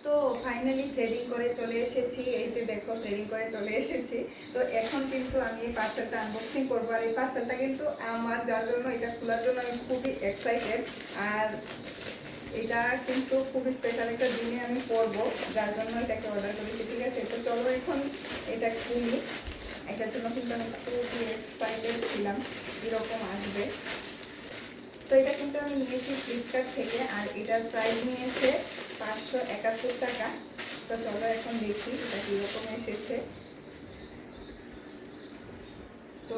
তো finally threading করে চলে এসেছি, এই যে দেখো থ্রেডিং করে চলে এসেছি। তো এখন কিন্তু আমি এই পার্সেলটা আনবক্সিং করবো, আর এই পার্সেলটা কিন্তু আমার, যার জন্য এটা খোলার জন্য আমি খুবই এক্সাইটেড। আর এটা কিন্তু খুবই স্পেশাল একটা দিনে আমি পরবো, যার জন্য এটাকে অর্ডার করেছি। ঠিক আছে, তো চলো এখন এটা খুলি। এটার জন্য কিন্তু আমি খুবই এক্সাইটেড ছিলাম কীরকম আসবে। তো এটা কিন্তু আমি নিয়েছি ফ্লিপকার্ট থেকে, আর এটার প্রাইস নিয়েছে 571 টাকা। তো চলো এখন দেখি এটা কীরকম এসেছে। তো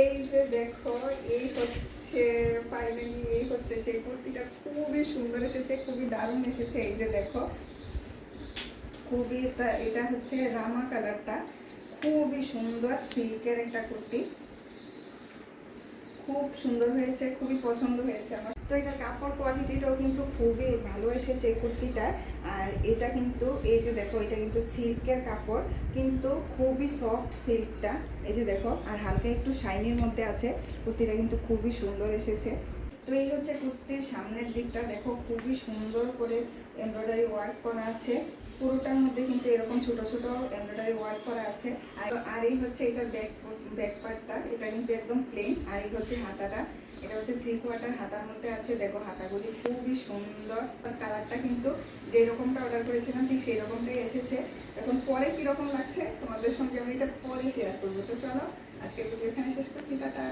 এই যে দেখো, এই হচ্ছে ফাইনালি, এই হচ্ছে সেই কুর্তিটা। খুবই সুন্দর এসেছে, খুবই দারুণ এসেছে। এই যে দেখো, খুবই এটা হচ্ছে রামা কালারটা, খুবই সুন্দর সিল্কের একটা কুর্তি, খুব সুন্দর হয়েছে, খুবই পছন্দ হয়েছে আমার। তো এটার কাপড় কোয়ালিটিটাও কিন্তু খুবই ভালো এসেছে এই কুর্তিটার। আর এটা কিন্তু এই যে দেখো, এটা কিন্তু সিল্কের কাপড়, কিন্তু খুবই সফট সিল্কটা। এই যে দেখো, আর হালকা একটু শাইনির মধ্যে আছে। কুর্তিটা কিন্তু খুবই সুন্দর এসেছে। তো এই হচ্ছে কুর্তির সামনের দিকটা, দেখো খুবই সুন্দর করে এমব্রয়ডারি ওয়ার্ক করা আছে। পুরোটার মধ্যে কিন্তু এরকম ছোট ছোট এমব্রয়ডারি ওয়ার্ক করা আছে। আর এই হচ্ছে এটার ব্যাক পার্টটা, এটা কিন্তু একদম প্লেন। আর এই হচ্ছে হাতাটা, এটা হচ্ছে 3/4 হাতার মধ্যে আছে। দেখো হাতাগুলি খুবই সুন্দর। কালারটা কিন্তু যেরকমটা অর্ডার করেছিলাম ঠিক সেই রকমটাই এসেছে। এখন পরে কীরকম লাগছে তোমাদের সঙ্গে আমি এটা পরে শেয়ার করবো। তো চলো আজকে ভিডিও এখানে শেষ করছি, টাটা।